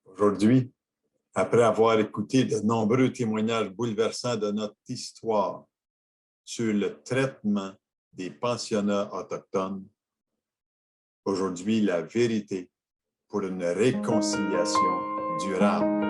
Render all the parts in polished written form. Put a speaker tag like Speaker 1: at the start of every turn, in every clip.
Speaker 1: Aujourd'hui, après avoir écouté de nombreux témoignages bouleversants de notre histoire sur le traitement des pensionnats autochtones, aujourd'hui, la vérité pour une réconciliation durable.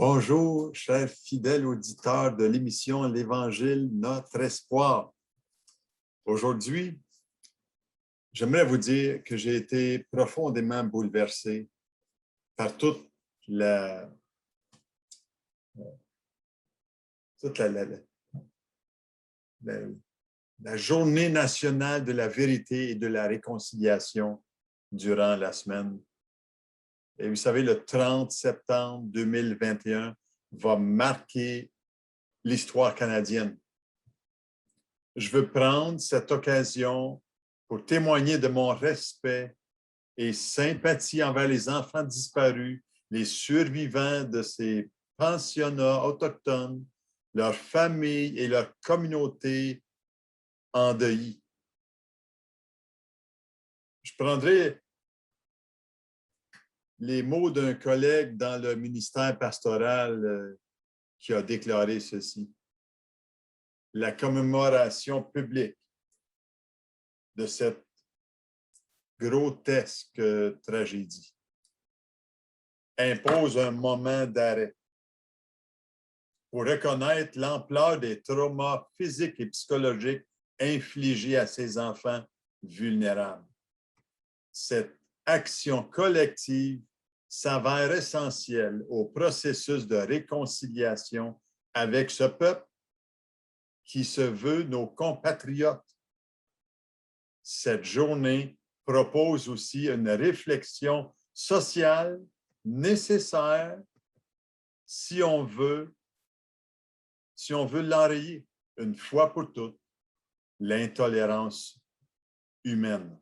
Speaker 1: Bonjour, chers fidèles auditeurs de l'émission L'Évangile, notre espoir. Aujourd'hui, j'aimerais vous dire que j'ai été profondément bouleversé par toute la journée nationale de la vérité et de la réconciliation durant la semaine. Et vous savez, le 30 septembre 2021 va marquer l'histoire canadienne. Je veux prendre cette occasion pour témoigner de mon respect et sympathie envers les enfants disparus, les survivants de ces pensionnats autochtones, leurs familles et leurs communautés endeuillées. Je prendrai les mots d'un collègue dans le ministère pastoral qui a déclaré ceci. La commémoration publique de cette grotesque tragédie impose un moment d'arrêt pour reconnaître l'ampleur des traumas physiques et psychologiques infligés à ces enfants vulnérables. Cette action collective s'avère essentielle au processus de réconciliation avec ce peuple qui se veut nos compatriotes. Cette journée propose aussi une réflexion sociale nécessaire si on veut l'enrayer une fois pour toutes, l'intolérance humaine.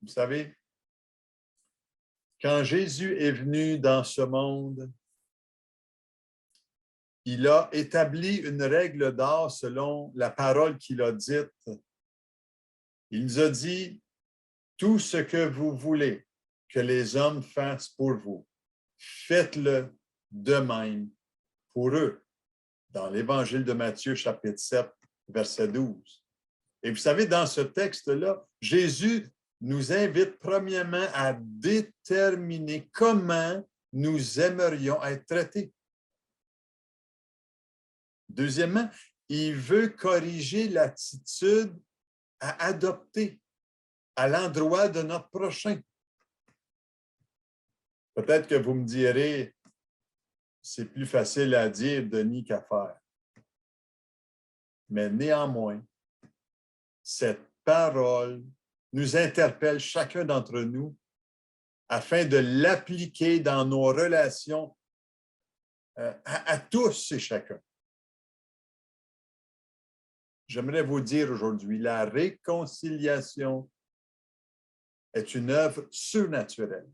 Speaker 1: Vous savez, quand Jésus est venu dans ce monde, il a établi une règle d'or selon la parole qu'il a dite. Il nous a dit, tout ce que vous voulez que les hommes fassent pour vous, faites-le de même pour eux. Dans l'Évangile de Matthieu, chapitre 7, verset 12. Et vous savez, dans ce texte-là, Jésus nous invite premièrement à déterminer comment nous aimerions être traités. Deuxièmement, il veut corriger l'attitude à adopter à l'endroit de notre prochain. Peut-être que vous me direz, c'est plus facile à dire, Denis, qu'à faire. Mais néanmoins, cette parole nous interpelle chacun d'entre nous afin de l'appliquer dans nos relations à tous et chacun. J'aimerais vous dire aujourd'hui, la réconciliation est une œuvre surnaturelle.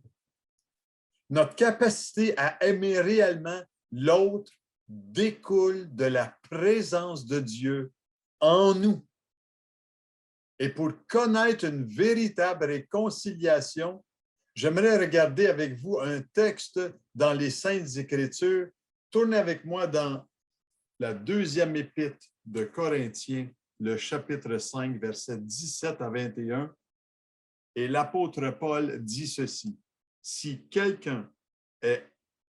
Speaker 1: Notre capacité à aimer réellement l'autre découle de la présence de Dieu en nous. Et pour connaître une véritable réconciliation, j'aimerais regarder avec vous un texte dans les Saintes Écritures. Tournez avec moi dans la deuxième épître de Corinthiens, le chapitre 5, versets 17 à 21. Et l'apôtre Paul dit ceci, « Si quelqu'un est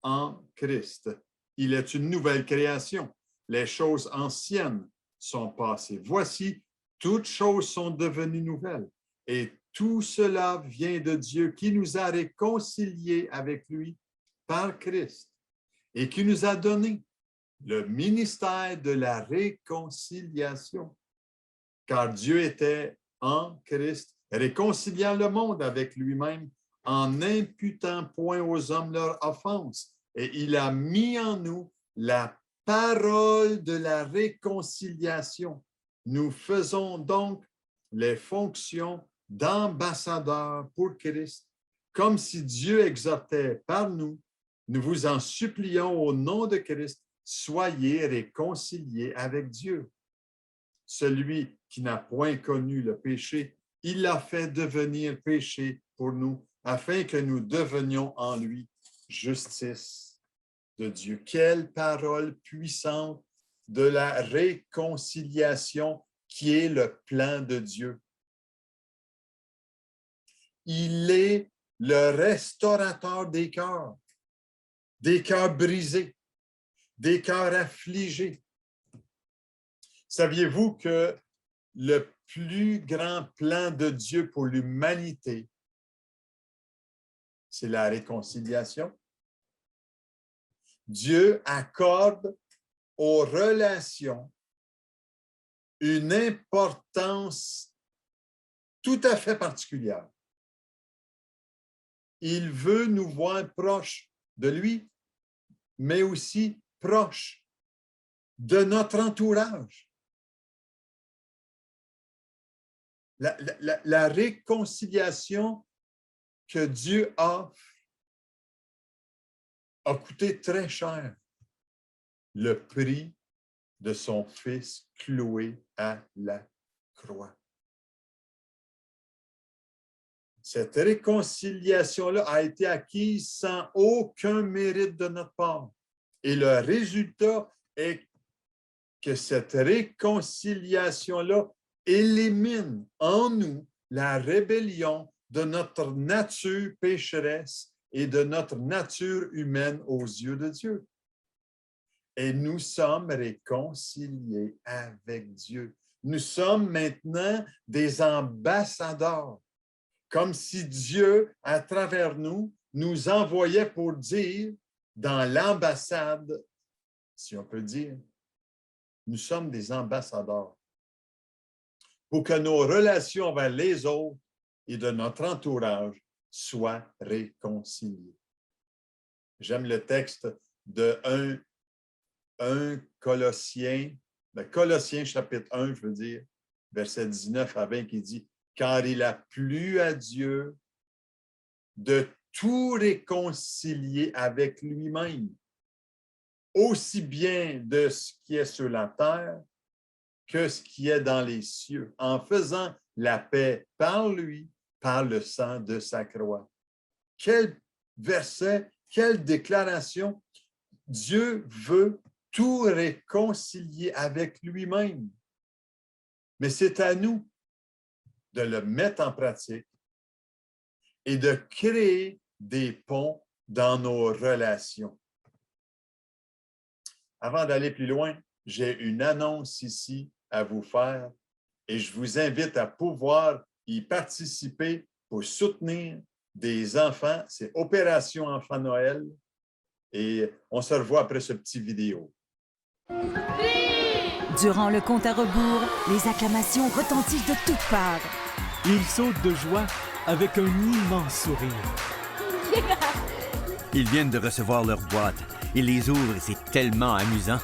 Speaker 1: en Christ, il est une nouvelle création. Les choses anciennes sont passées. Voici, toutes choses sont devenues nouvelles. Et tout cela vient de Dieu qui nous a réconciliés avec lui par Christ et qui nous a donné le ministère de la réconciliation. Car Dieu était en Christ, réconciliant le monde avec lui-même en n'imputant point aux hommes leur offense. Et il a mis en nous la parole de la réconciliation. Nous faisons donc les fonctions d'ambassadeurs pour Christ, comme si Dieu exhortait par nous. Nous vous en supplions au nom de Christ, soyez réconciliés avec Dieu. Celui qui n'a point connu le péché, il l'a fait devenir péché pour nous, afin que nous devenions en lui justice de Dieu. Quelle parole puissante de la réconciliation qui est le plan de Dieu. Il est le restaurateur des cœurs brisés, des cœurs affligés. Saviez-vous que le plus grand plan de Dieu pour l'humanité, c'est la réconciliation? Dieu accorde aux relations une importance tout à fait particulière. Il veut nous voir proches de lui, mais aussi proches de notre entourage. La réconciliation que Dieu offre a coûté très cher, le prix de son Fils cloué à la croix. Cette réconciliation-là a été acquise sans aucun mérite de notre part. Et le résultat est que cette réconciliation-là élimine en nous la rébellion de notre nature pécheresse et de notre nature humaine aux yeux de Dieu. Et nous sommes réconciliés avec Dieu. Nous sommes maintenant des ambassadeurs, comme si Dieu, à travers nous, nous envoyait pour dire, dans l'ambassade, si on peut dire, nous sommes des ambassadeurs, pour que nos relations vers les autres et de notre entourage soient réconciliées. J'aime le texte de 1 Colossiens, Colossiens chapitre 1, je veux dire, verset 19 à 20, qui dit « Car il a plu à Dieu de tout réconcilier avec lui-même, aussi bien de ce qui est sur la terre que ce qui est dans les cieux, en faisant la paix par lui, par le sang de sa croix. » Quel verset, quelle déclaration! Dieu veut tout réconcilier avec lui-même. Mais c'est à nous de le mettre en pratique et de créer des ponts dans nos relations. Avant d'aller plus loin, j'ai une annonce ici à vous faire et je vous invite à pouvoir y participer pour soutenir des enfants. C'est Opération Enfant Noël et on se revoit après ce petit vidéo.
Speaker 2: Durant le compte à rebours, les acclamations retentissent de toutes parts.
Speaker 3: Ils sautent de joie avec un immense sourire.
Speaker 4: Ils viennent de recevoir leur boîte. Ils les ouvrent et c'est tellement amusant.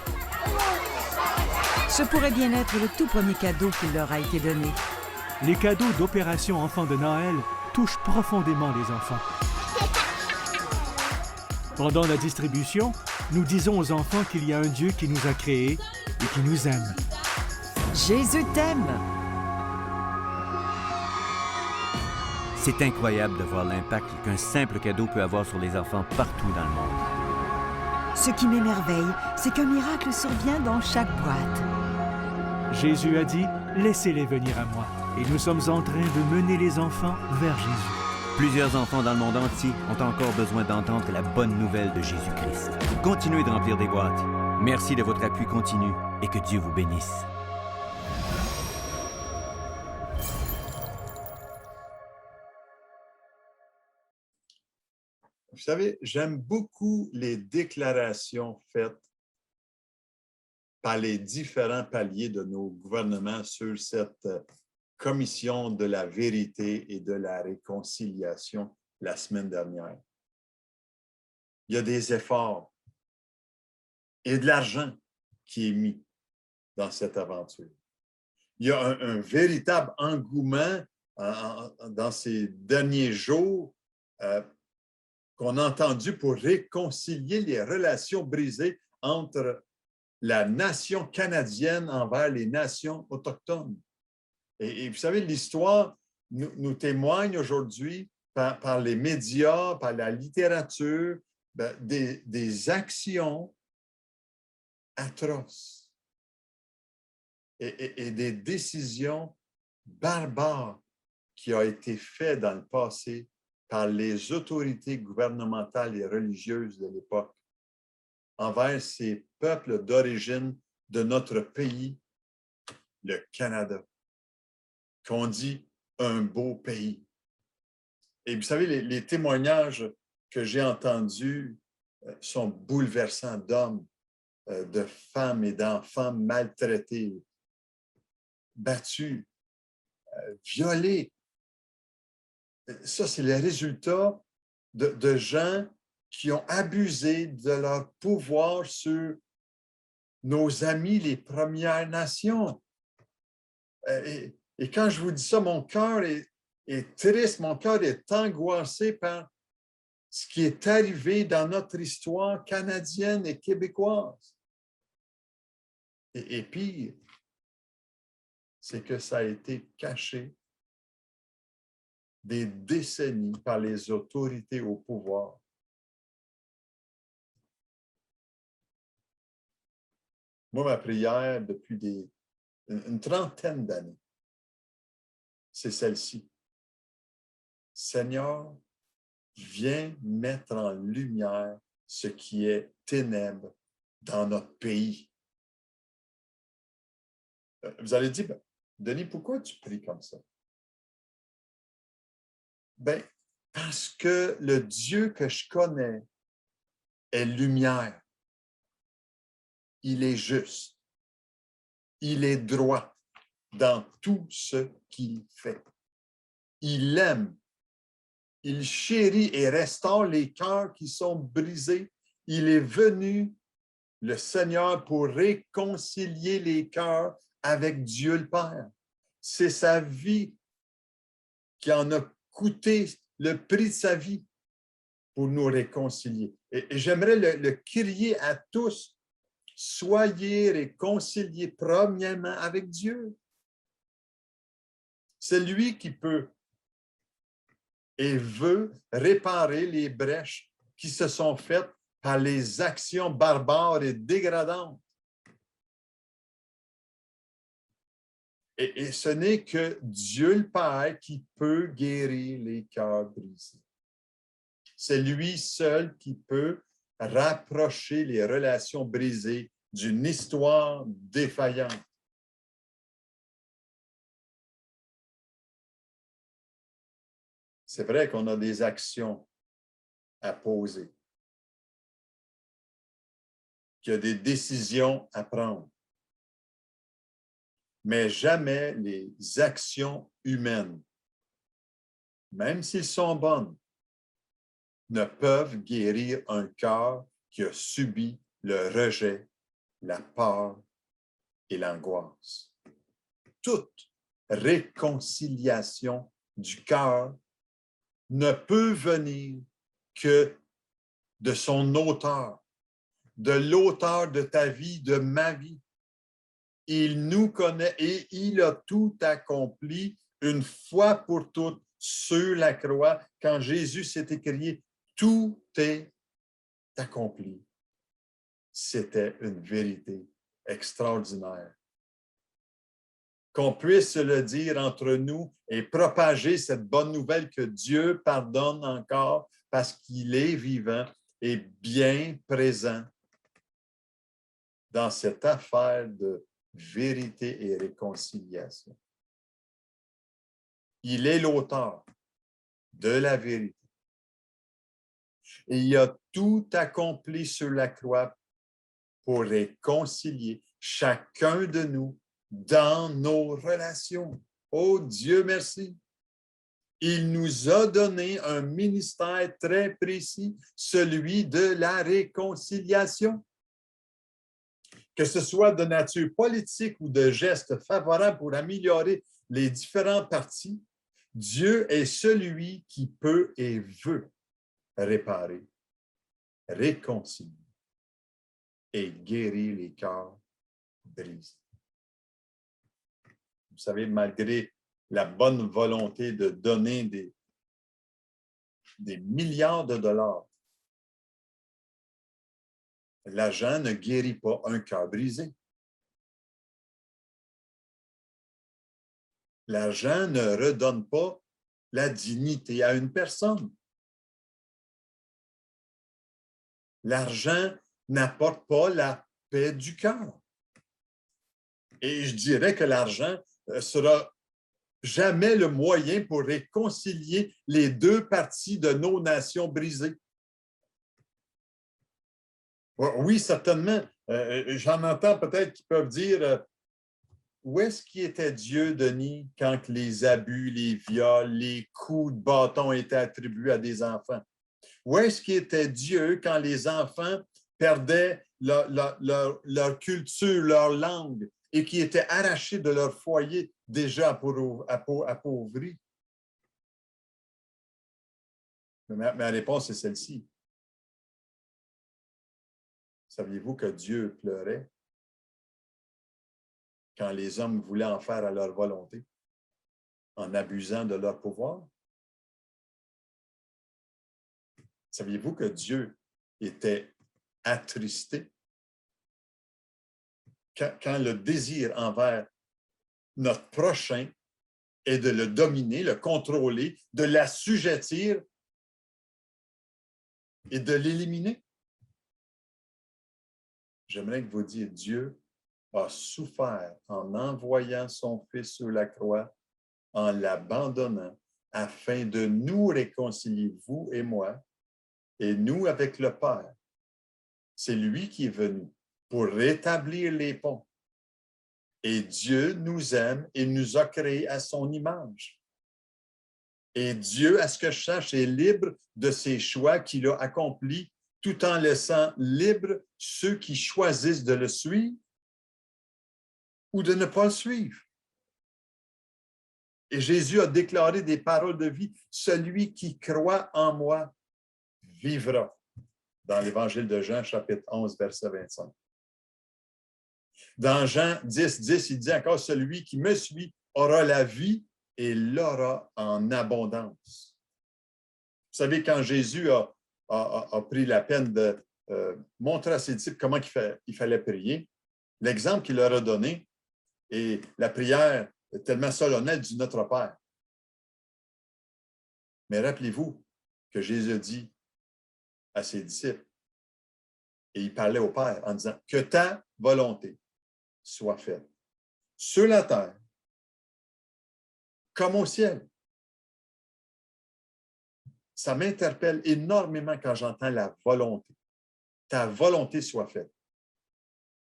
Speaker 2: Ce pourrait bien être le tout premier cadeau qui leur a été donné.
Speaker 3: Les cadeaux d'Opération Enfant de Noël touchent profondément les enfants. Pendant la distribution, nous disons aux enfants qu'il y a un Dieu qui nous a créés et qui nous aime.
Speaker 2: Jésus t'aime!
Speaker 4: C'est incroyable de voir l'impact qu'un simple cadeau peut avoir sur les enfants partout dans le monde.
Speaker 2: Ce qui m'émerveille, c'est qu'un miracle survient dans chaque boîte.
Speaker 3: Jésus a dit « Laissez-les venir à moi » et nous sommes en train de mener les enfants vers Jésus.
Speaker 4: Plusieurs enfants dans le monde entier ont encore besoin d'entendre la bonne nouvelle de Jésus-Christ. Continuez de remplir des boîtes. Merci de votre appui continu et que Dieu vous bénisse.
Speaker 1: Vous savez, j'aime beaucoup les déclarations faites par les différents paliers de nos gouvernements sur cette commission de la vérité et de la réconciliation la semaine dernière. Il y a des efforts et de l'argent qui est mis dans cette aventure. Il y a un véritable engouement dans ces derniers jours qu'on a entendu pour réconcilier les relations brisées entre la nation canadienne envers les nations autochtones. Et vous savez, l'histoire nous témoigne aujourd'hui par les médias, par la littérature, des actions atroces et des décisions barbares qui ont été faites dans le passé par les autorités gouvernementales et religieuses de l'époque envers ces peuples d'origine de notre pays, le Canada, qu'on dit un beau pays. Et vous savez, les témoignages que j'ai entendus sont bouleversants d'hommes, de femmes et d'enfants maltraités, battus, violés. Ça, c'est le résultat de gens qui ont abusé de leur pouvoir sur nos amis, les Premières Nations. Et quand je vous dis ça, mon cœur est triste, mon cœur est angoissé par ce qui est arrivé dans notre histoire canadienne et québécoise. Et pire, c'est que ça a été caché des décennies par les autorités au pouvoir. Moi, ma prière depuis une trentaine d'années, c'est celle-ci. Seigneur, viens mettre en lumière ce qui est ténèbres dans notre pays. Vous allez dire, Denis, pourquoi tu pries comme ça? Bien, parce que le Dieu que je connais est lumière. Il est juste. Il est droit dans tout ce qu'il fait. Il aime. Il chérit et restaure les cœurs qui sont brisés. Il est venu, le Seigneur, pour réconcilier les cœurs avec Dieu le Père. C'est sa vie qui en a coûté le prix de sa vie pour nous réconcilier. Et j'aimerais le crier à tous, soyez réconciliés premièrement avec Dieu. C'est lui qui peut et veut réparer les brèches qui se sont faites par les actions barbares et dégradantes. Et ce n'est que Dieu le Père qui peut guérir les cœurs brisés. C'est lui seul qui peut rapprocher les relations brisées d'une histoire défaillante. C'est vrai qu'on a des actions à poser, qu'il y a des décisions à prendre, mais jamais les actions humaines, même s'ils sont bonnes, ne peuvent guérir un cœur qui a subi le rejet, la peur et l'angoisse. Toute réconciliation du cœur ne peut venir que de son auteur, de l'auteur de ta vie, de ma vie. Il nous connaît et il a tout accompli une fois pour toutes sur la croix quand Jésus s'est écrié. Tout est accompli. C'était une vérité extraordinaire. Qu'on puisse le dire entre nous et propager cette bonne nouvelle que Dieu pardonne encore parce qu'il est vivant et bien présent dans cette affaire de vérité et réconciliation. Il est l'auteur de la vérité. Et il a tout accompli sur la croix pour réconcilier chacun de nous dans nos relations. Oh Dieu, merci. Il nous a donné un ministère très précis, celui de la réconciliation. Que ce soit de nature politique ou de gestes favorables pour améliorer les différentes parties, Dieu est celui qui peut et veut réparer, réconcilier et guérir les cœurs brisés. Vous savez, malgré la bonne volonté de donner des milliards de dollars, l'argent ne guérit pas un cœur brisé. L'argent ne redonne pas la dignité à une personne. L'argent n'apporte pas la paix du cœur. Et je dirais que l'argent sera jamais le moyen pour réconcilier les deux parties de nos nations brisées. Oui, certainement. J'en entends peut-être qui peuvent dire où est-ce qu'il était Dieu, Denis, quand les abus, les viols, les coups de bâton étaient attribués à des enfants? Où est-ce qu'il était Dieu quand les enfants perdaient leur culture, leur langue et qui étaient arrachés de leur foyer déjà appauvris? Ma réponse est celle-ci. Saviez-vous que Dieu pleurait quand les hommes voulaient en faire à leur volonté, en abusant de leur pouvoir? Saviez-vous que Dieu était attristé quand le désir envers notre prochain est de le dominer, le contrôler, de l'assujettir et de l'éliminer. J'aimerais que vous disiez, Dieu a souffert en envoyant son Fils sur la croix, en l'abandonnant, afin de nous réconcilier, vous et moi, et nous avec le Père. C'est lui qui est venu pour rétablir les ponts. Et Dieu nous aime et nous a créés à son image. Et Dieu, à ce que je sache, est libre de ses choix qu'il a accomplis, tout en laissant libre ceux qui choisissent de le suivre ou de ne pas le suivre. Et Jésus a déclaré des paroles de vie. Celui qui croit en moi vivra. Dans l'Évangile de Jean, chapitre 11, verset 25. Dans Jean 10, 10, il dit encore, celui qui me suit aura la vie et l'aura en abondance. Vous savez, quand Jésus a pris la peine de montrer à ses disciples comment il fallait prier, l'exemple qu'il leur a donné est la prière tellement solennelle du Notre Père. Mais rappelez-vous que Jésus dit à ses disciples, et il parlait au Père en disant que ta volonté soit faite sur la terre comme au ciel. Ça m'interpelle énormément quand j'entends la volonté. Ta volonté soit faite.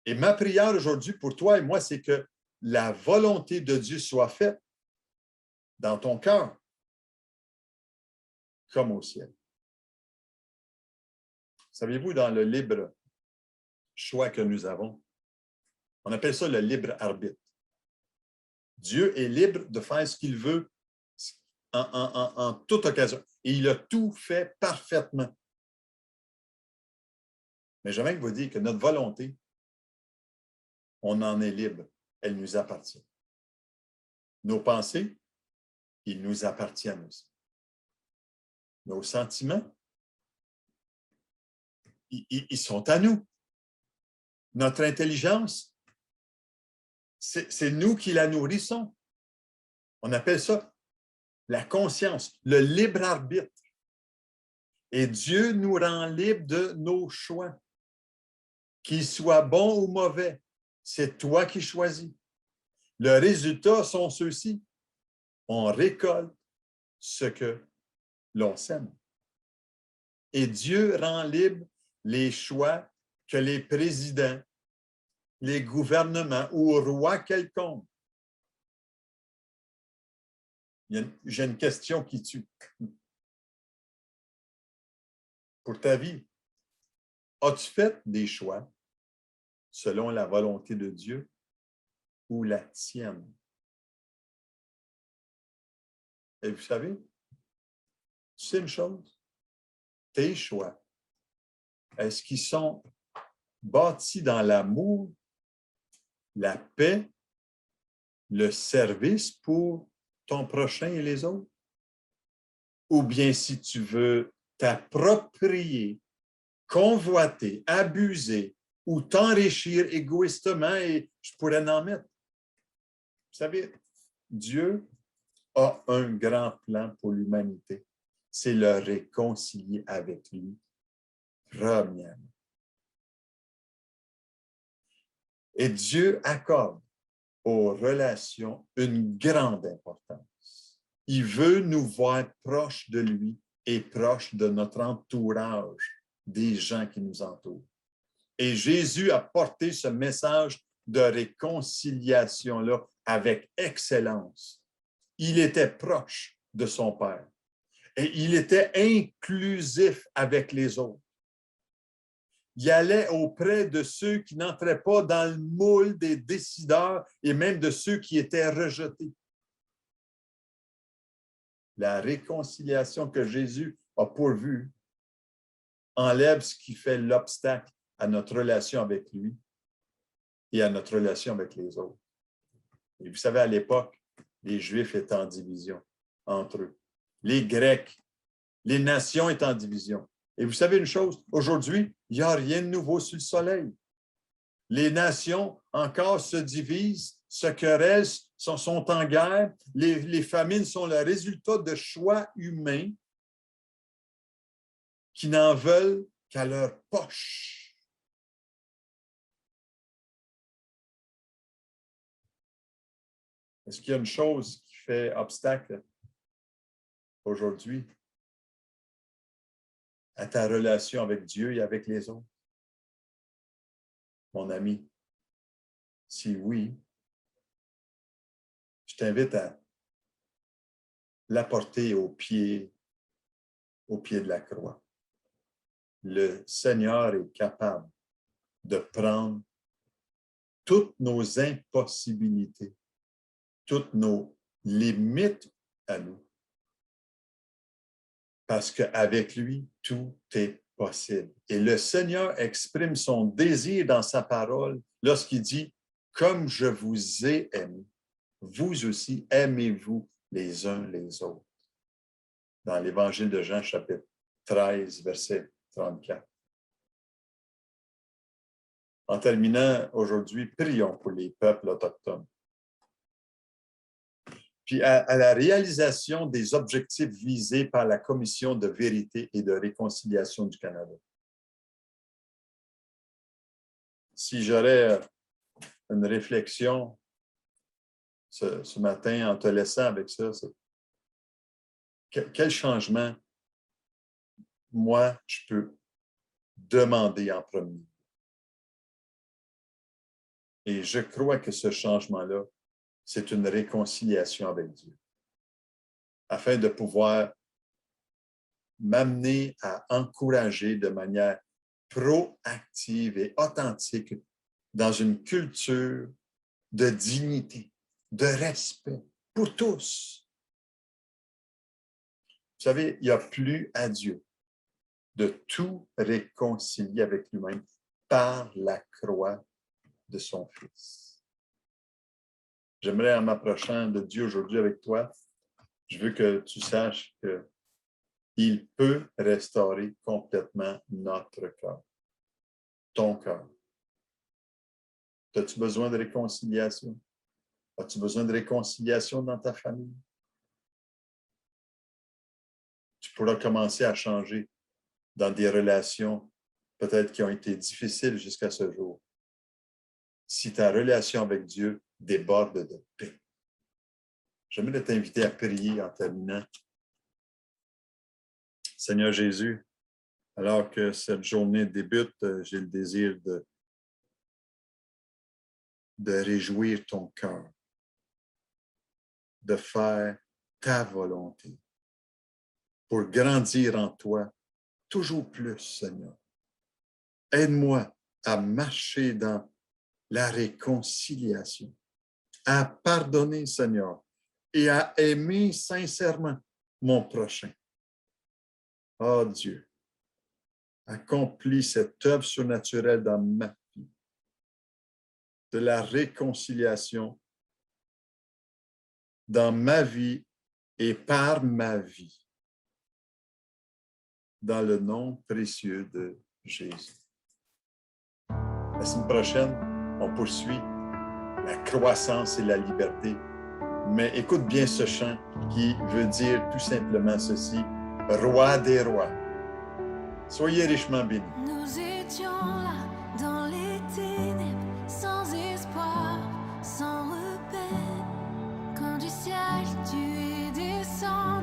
Speaker 1: Et ma prière aujourd'hui pour toi et moi, c'est que la volonté de Dieu soit faite dans ton cœur comme au ciel. Saviez-vous, dans le libre choix que nous avons, on appelle ça le libre arbitre. Dieu est libre de faire ce qu'il veut en toute occasion. Et il a tout fait parfaitement. Mais j'aimerais vous dire que notre volonté, on en est libre. Elle nous appartient. Nos pensées, ils nous appartiennent aussi. Nos sentiments, ils sont à nous. Notre intelligence, c'est nous qui la nourrissons. On appelle ça la conscience, le libre arbitre. Et Dieu nous rend libres de nos choix. Qu'ils soient bons ou mauvais, c'est toi qui choisis. Le résultat sont ceux-ci. On récolte ce que l'on sème. Et Dieu rend libre les choix que les présidents, les gouvernements ou rois quelconques. J'ai une question qui tue. Pour ta vie, as-tu fait des choix selon la volonté de Dieu ou la tienne? Et vous savez, tu sais une chose? Tes choix, est-ce qu'ils sont bâtis dans l'amour, la paix, le service pour ton prochain et les autres? Ou bien si tu veux t'approprier, convoiter, abuser ou t'enrichir égoïstement, et je pourrais en mettre. Vous savez, Dieu a un grand plan pour l'humanité. C'est le réconcilier avec lui, premièrement. Et Dieu accorde aux relations une grande importance. Il veut nous voir proches de lui et proches de notre entourage, des gens qui nous entourent. Et Jésus a porté ce message de réconciliation-là avec excellence. Il était proche de son Père et il était inclusif avec les autres. Il allait auprès de ceux qui n'entraient pas dans le moule des décideurs et même de ceux qui étaient rejetés. La réconciliation que Jésus a pourvue enlève ce qui fait l'obstacle à notre relation avec lui et à notre relation avec les autres. Et vous savez, à l'époque, les Juifs étaient en division entre eux. Les Grecs, les nations étaient en division. Et vous savez une chose, aujourd'hui, il n'y a rien de nouveau sur le soleil. Les nations encore se divisent, se querellent sont en guerre. Les famines sont le résultat de choix humains qui n'en veulent qu'à leur poche. Est-ce qu'il y a une chose qui fait obstacle aujourd'hui à ta relation avec Dieu et avec les autres? Mon ami, si oui, je t'invite à l'apporter au pied de la croix. Le Seigneur est capable de prendre toutes nos impossibilités, toutes nos limites à nous. Parce qu'avec lui, tout est possible. Et le Seigneur exprime son désir dans sa parole lorsqu'il dit « Comme je vous ai aimé, vous aussi aimez-vous les uns les autres. » Dans l'Évangile de Jean, chapitre 13, verset 34. En terminant aujourd'hui, prions pour les peuples autochtones. Puis à la réalisation des objectifs visés par la Commission de vérité et de réconciliation du Canada. Si j'aurais une réflexion ce matin en te laissant avec ça, c'est quel changement moi je peux demander en premier. Et je crois que ce changement-là, c'est une réconciliation avec Dieu, afin de pouvoir m'amener à encourager de manière proactive et authentique dans une culture de dignité, de respect pour tous. Vous savez, il n'y a plus à Dieu de tout réconcilier avec lui-même par la croix de son Fils. J'aimerais, en m'approchant de Dieu aujourd'hui avec toi, je veux que tu saches qu'il peut restaurer complètement notre cœur, ton cœur. As-tu besoin de réconciliation? As-tu besoin de réconciliation dans ta famille? Tu pourras commencer à changer dans des relations peut-être qui ont été difficiles jusqu'à ce jour. Si ta relation avec Dieu déborde de paix. J'aimerais t'inviter à prier en terminant. Seigneur Jésus, alors que cette journée débute, j'ai le désir de réjouir ton cœur, de faire ta volonté, pour grandir en toi toujours plus, Seigneur. Aide-moi à marcher dans la réconciliation, à pardonner, Seigneur, et à aimer sincèrement mon prochain. Oh Dieu, accomplis cette œuvre surnaturelle dans ma vie, de la réconciliation dans ma vie et par ma vie, dans le nom précieux de Jésus. La semaine prochaine, on poursuit la croissance et la liberté. Mais écoute bien ce chant qui veut dire tout simplement ceci, Roi des rois. Soyez richement bénis.
Speaker 5: Nous étions là dans les ténèbres, sans espoir, sans repère, quand du ciel tu es descendu.